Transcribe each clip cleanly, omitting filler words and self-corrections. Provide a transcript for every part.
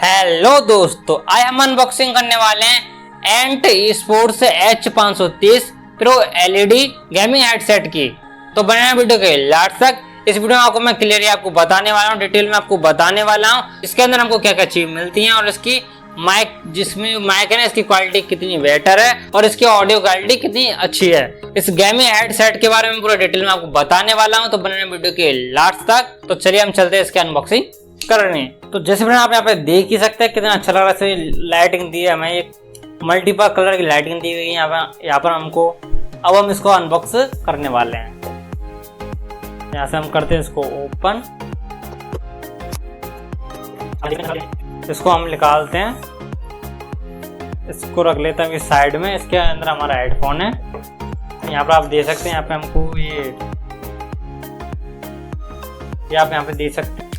Hello दोस्तों, आज हम अनबॉक्सिंग करने वाले हैं Ant Sports H530 pro LED gaming headset की। तो बने वीडियो के लास्ट तक। इस वीडियो में आपको मैं क्लियरली आपको बताने वाला हूँ, डिटेल में आपको बताने वाला हूँ इसके अंदर हमको क्या क्या चीज मिलती है और इसकी माइक, जिसमें माइक है ना, इसकी क्वालिटी कितनी बेटर है और इसकी ऑडियो क्वालिटी कितनी अच्छी है। इस गेमिंग हेडसेट के बारे में पूरा डिटेल में आपको बताने वाला हूँ, तो बने वीडियो के लास्ट तक। तो चलिए हम चलते हैं इसकी अनबॉक्सिंग करने। तो जैसे फ्रेंड आप यहाँ पे देख ही सकते हैं कितना अच्छा लग रहा है, से लाइटिंग दी है हमें, एक मल्टीपल कलर की लाइटिंग दी गई है यहाँ पर हमको। अब हम इसको अनबॉक्स करने वाले हैं। यहाँ से हम करते हैं इसको ओपन, इसको हम निकालते हैं, इसको रख लेते हैं इस साइड में। इसके अंदर हमारा हेडफोन है, यहाँ पर आप दे सकते हैं। यहाँ पे हमको ये आप यहाँ पे दे सकते हैं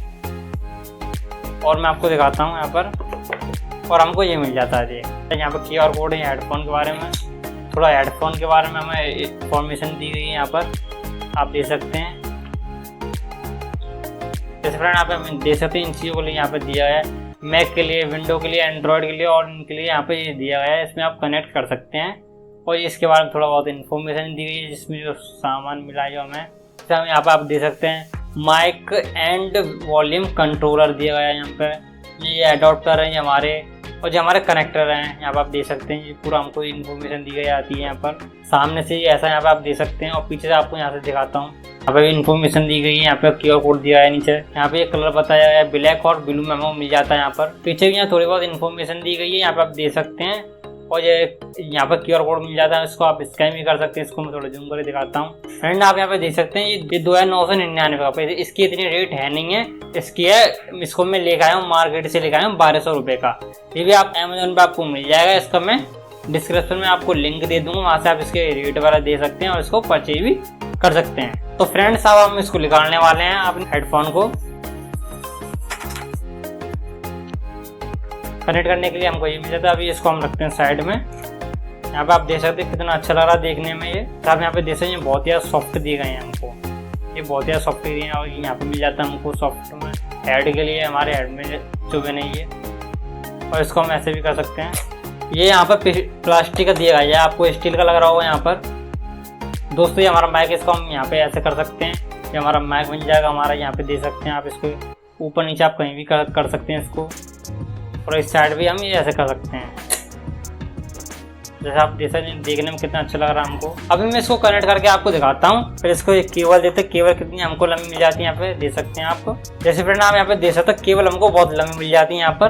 और मैं आपको दिखाता हूँ यहाँ पर। और हमको ये मिल जाता है, ये यहाँ पर QR कोड है हेडफोन के बारे में। थोड़ा हेडफोन के बारे में हमें इंफॉर्मेशन दी गई है, यहाँ पर आप दे सकते हैं। जैसे फ्रेंड आप दे सकते हैं इन चीज़ों को लिए यहाँ पे दिया है, मैक के लिए, विंडो के लिए, एंड्रॉयड के लिए और इनके लिए यहाँ पे ये दिया गया है। इसमें आप कनेक्ट कर सकते हैं और इसके बारे में थोड़ा बहुत इन्फॉर्मेशन दी गई है, जिसमें जो सामान मिला है जो हमें। जैसे हम यहाँ पर आप दे सकते हैं माइक एंड वॉल्यूम कंट्रोलर दिया गया है यहाँ पे। ये एडाप्टर है हमारे, और जो हमारे कनेक्टर हैं यहाँ पर आप दे सकते हैं। ये पूरा हमको इन्फॉर्मेशन दी गई आती है यहाँ पर सामने से, ऐसा यहाँ पे आप दे सकते हैं। और पीछे से आपको यहाँ से दिखाता हूँ, यहाँ पे इन्फॉर्मेशन दी गई है। यहाँ पे QR कोड दिया है नीचे, यहाँ पे कलर बताया गया है, ब्लैक और ब्लू में मिल जाता है यहाँ पर। पीछे भी यहाँ थोड़ी बहुत इन्फॉर्मेशन दी गई है, यहाँ पे आप दे सकते हैं। और ये यहाँ पर QR कोड मिल जाता है, इसको आप स्कैन भी कर सकते हैं। इसको मैं थोड़ा जूम करके दिखाता हूँ फ्रेंड, आप यहाँ पे देख सकते हैं। ये 2999 का, इसकी इतनी रेट है नहीं है इसकी है। इसको मैं लेकर आया हूँ मार्केट से, लेकर आया हूँ 1200 रुपये का। ये भी आप अमेजोन पे आपको मिल जाएगा। इसका मैं डिस्क्रिप्शन में आपको लिंक दे दूंगा, वहाँ से आप इसके रेट वगैरह दे सकते हैं और इसको परचेज भी कर सकते हैं। तो फ्रेंड्स अब हम इसको निकालने वाले हैं अपने हेडफोन को। कनेक्ट करने के लिए हमको ये मिल जाता है। अभी इसको हम रखते हैं साइड में। यहाँ पे आप देख सकते हैं कितना अच्छा लग रहा है देखने में। ये आप यहाँ पे देख सकते हैं, बहुत ही सॉफ्ट दिए गए हैं हमको, ये बहुत ही सॉफ्ट दिए हैं। और यहाँ पे मिल जाता है हमको सॉफ्ट में हेड के लिए, हमारे हेड में चुभे नहीं है। और इसको हम ऐसे भी कर सकते हैं। ये यहाँ पर प्लास्टिक का दिया गया है, आपको स्टील का लग रहा होगा यहाँ पर दोस्तों। ये हमारा माइक, इसको हम यहाँ पे ऐसे कर सकते हैं, ये हमारा माइक बन जाएगा हमारा। यहाँ पे दे सकते हैं आप इसको ऊपर नीचे, आप कहीं भी कर सकते हैं इसको। और इस साइड भी हम ये ऐसे कर सकते हैं, जैसे आप देखने में कितना अच्छा लग रहा है हमको। अभी मैं इसको कनेक्ट करके आपको दिखाता हूँ। फिर इसको एक केबल देते हैं, केबल कितनी हमको लंबी मिल जाती है यहाँ पे दे सकते हैं आपको। जैसे फ्रेंड आप यहाँ पे दे सकते हैं, केबल हमको बहुत लंबी मिल जाती है यहाँ पर।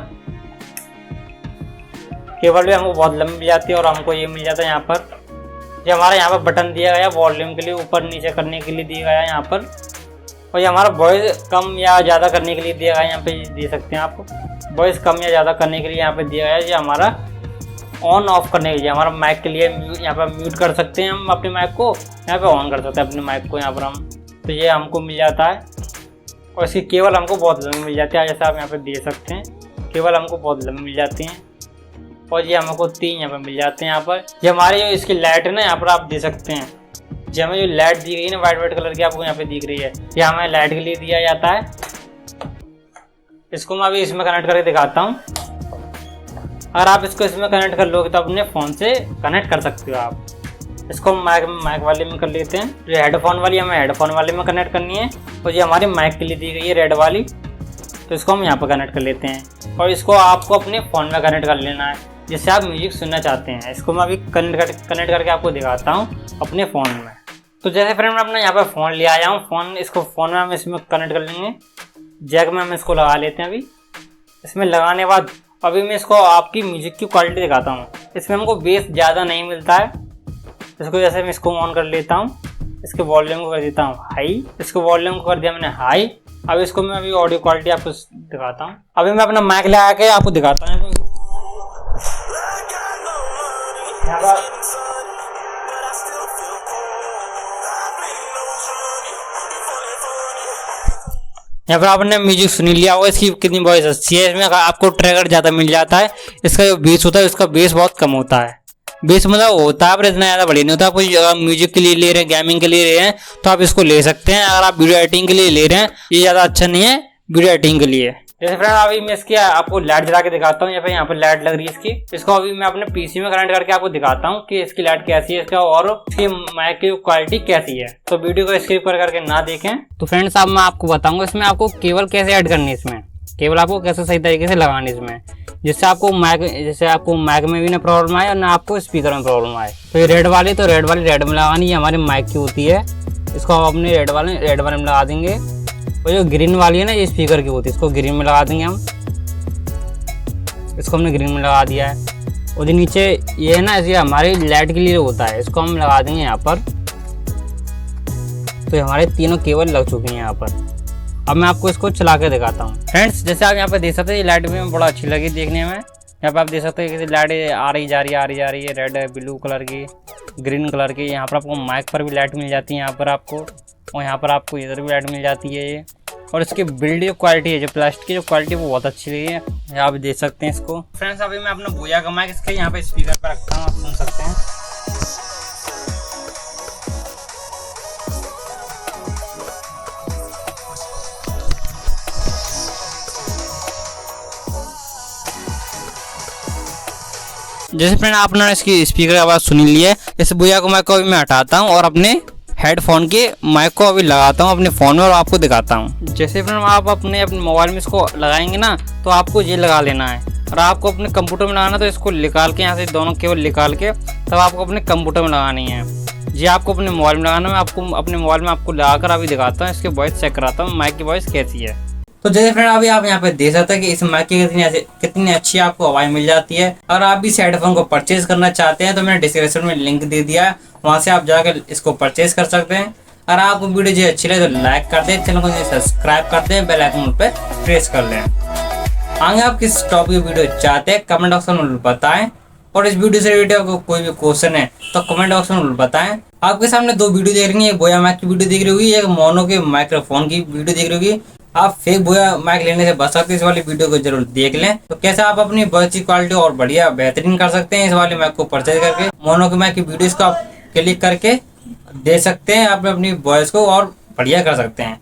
केबल भी हमको बहुत लंबी मिल जाती है। और हमको ये मिल जाता है यहाँ पर, ये हमारा यहाँ पर बटन दिया गया वॉल्यूम के लिए, ऊपर नीचे करने के लिए दिया गया है यहाँ पर। और ये हमारा वॉइस कम या ज़्यादा करने के लिए दिया गया है यहाँ पे, दे सकते हैं आप। वॉइस कम या ज़्यादा करने के लिए यहाँ पे दिया गया है। ये हमारा ऑन ऑफ करने के लिए, हमारा माइक के लिए यहाँ पर म्यूट कर सकते हैं हम अपने माइक को, यहाँ पे ऑन कर सकते हैं अपने माइक को यहाँ पर हम। तो ये हमको मिल जाता है। और इसकी केबल हमको बहुत लंबी मिल जाती है, जैसे आप यहाँ पे दे सकते हैं। केबल हमको बहुत लंबी मिल जाती हैं। और ये हमको 3 यहाँ पर मिल जाते हैं यहाँ पर। ये हमारी जो इसकी लाइट है ना, यहाँ पर आप दे सकते हैं। जो हमें जो लाइट दी गई है ना, वाइट कलर की आपको यहाँ पे दिख रही है, ये हमें लाइट के लिए दिया जाता है। इसको मैं अभी इसमें कनेक्ट करके दिखाता हूँ। अगर आप इसको इसमें कनेक्ट कर लोगे तो अपने फ़ोन से कनेक्ट कर सकते हो आप। इसको माइक वाले में कर लेते हैं। जो हेडफोन वाली हमें हेडफोन वाले में कनेक्ट करनी है, और ये हमारी माइक के लिए दी गई है रेड वाली, तो इसको हम यहाँ पर कनेक्ट कर लेते हैं। और इसको आपको अपने फ़ोन में कनेक्ट कर लेना है, जिससे आप म्यूजिक सुनना चाहते हैं। इसको मैं अभी कनेक्ट करके आपको दिखाता हूँ अपने फ़ोन में। तो जैसे फ्रेंड मैं अपना यहाँ पर फ़ोन ले आया हूँ, इसको फ़ोन में हम इसमें कनेक्ट कर लेंगे। जैक में हम इसको लगा लेते हैं। अभी इसमें लगाने के बाद अभी मैं इसको आपकी म्यूजिक की क्वालिटी दिखाता हूँ। इसमें हमको बेस ज़्यादा नहीं मिलता है। इसको जैसे मैं इसको ऑन कर लेता हूँ, इसके वॉल्यूम को कर देता हूँ हाई, इसको वॉल्यूम को कर दिया मैंने हाई। अब इसको मैं अभी ऑडियो क्वालिटी आपको दिखाता हूँ। अभी मैं अपना माइक लगा के आपको दिखाता हूँ। यहाँ पर आपने म्यूजिक सुन लिया होगा, इसकी कितनी वॉइस अच्छी है। इसमें आपको ट्रैकर ज़्यादा मिल जाता है। इसका जो बेस होता है, उसका बेस बहुत कम होता है। बेस मतलब होता है पर इतना ज़्यादा बढ़िया नहीं होता। आप म्यूजिक के लिए ले रहे हैं, गेमिंग के लिए ले रहे हैं, तो आप इसको ले सकते हैं। अगर आप वीडियो एडिटिंग के लिए ले रहे हैं, ये ज़्यादा अच्छा नहीं है वीडियो एडिटिंग के लिए। जैसे फ्रेंड अभी मैं इसकी आपको लाइट जला के दिखाता हूँ, यहाँ पर लाइट लग रही है इसकी। इसको अभी मैं अपने पीसी में कनेक्ट करके आपको दिखाता हूँ कि इसकी लाइट कैसी है इसका और इसकी माइक की क्वालिटी कैसी है। तो वीडियो को स्किप करके ना देखें। तो फ्रेंड्स अब मैं आपको बताऊंगा इसमें आपको केबल कैसे ऐड करनी है, इसमें केबल आपको कैसे सही तरीके से लगानी है इसमें, जिससे आपको माइक में भी ना प्रॉब्लम आए और ना आपको स्पीकर में प्रॉब्लम आए। तो ये रेड वाली रेड में लगानी, ये हमारे माइक की होती है, इसको हम अपने रेड वाले में लगा देंगे। और जो ग्रीन वाली है ना ये स्पीकर की होती है, इसको ग्रीन में लगा देंगे हम। इसको हमने ग्रीन में लगा दिया है। और जो नीचे ये है ना ये हमारी लाइट के लिए होता है, इसको हम लगा देंगे यहाँ पर। तो हमारे तीनों केबल लग चुके हैं यहाँ पर। अब मैं आपको इसको चला के दिखाता हूँ। फ्रेंड्स जैसे आप यहाँ पे देख सकते हैं ये लाइट में बड़ा अच्छी लगी देखने में। यहाँ पे आप देख सकते हैं कि लाइट आ रही जा रही है रेड है, ब्लू कलर की, ग्रीन कलर की। यहाँ पर आपको माइक पर भी लाइट मिल जाती है यहाँ पर आपको, और यहाँ पर आपको इधर भी लाइट मिल जाती है ये। और इसकी बिल्ड जो क्वालिटी है, जो प्लास्टिक की जो क्वालिटी वो बहुत अच्छी लगी है, आप देख सकते हैं इसको। फ्रेंड्स अभी मैं अपना बोया का माइक इसके यहाँ पे स्पीकर पर रखता हूँ, आप सुन सकते हैं। जैसे फ्रेंड आपने इसकी स्पीकर की आवाज़ सुनी ली है। इस बोया को माइक को अभी मैं हटाता हूँ और अपने हेडफोन के माइक को अभी लगाता हूँ अपने फ़ोन में और आपको दिखाता हूँ। जैसे फ्रेंड आप अपने मोबाइल में इसको लगाएंगे ना तो आपको ये लगा लेना है, और आपको अपने कंप्यूटर में लगाना तो इसको निकाल के यहाँ से दोनों केबल निकाल के तब आपको अपने कंप्यूटर में लगानी है। जी आपको अपने मोबाइल में लगाना, मैं आपको अपने मोबाइल में आपको लगाकर अभी दिखाता हूँ, इसकी वॉइस चेक कराता हूँ माइक की वॉइस कैसी है। तो जैसे फ्रेंड अभी आप यहाँ पे देख सकते हैं कि इस माइक की कितनी अच्छी आपको आवाज़ मिल जाती है। अगर आप भी इस हेडफोन को परचेज करना चाहते हैं तो मैंने डिस्क्रिप्शन में लिंक दे दिया है, वहाँ से आप जाकर इसको परचेज कर सकते हैं। अगर आपको वीडियो जो अच्छी लगे तो लाइक कर दें, चैनल को सब्सक्राइब कर दें, बेल आइकन पे प्रेस कर लें। आगे आप किस टॉपिक की वीडियो चाहते हैं कमेंट बॉक्स में बताएं, और इस वीडियो से रिलेटेड को कोई भी क्वेश्चन है तो कमेंट बॉक्स में बताएं। आपके सामने दो वीडियो देख रही है, एक बोया माइक की वीडियो देख रही होगी, एक मोनो के माइक्रोफोन की वीडियो देख रही होगी। आप फेक बोया माइक लेने से बच सकते हैं, इस वाली वीडियो को जरूर देख लें। तो कैसे आप अपनी वॉइस की क्वालिटी और बढ़िया बेहतरीन कर सकते हैं इस वाले माइक को परचेज करके। मोनो के माइक की वीडियोस को आप क्लिक करके दे सकते हैं, आप अपनी वॉइस को और बढ़िया कर सकते हैं।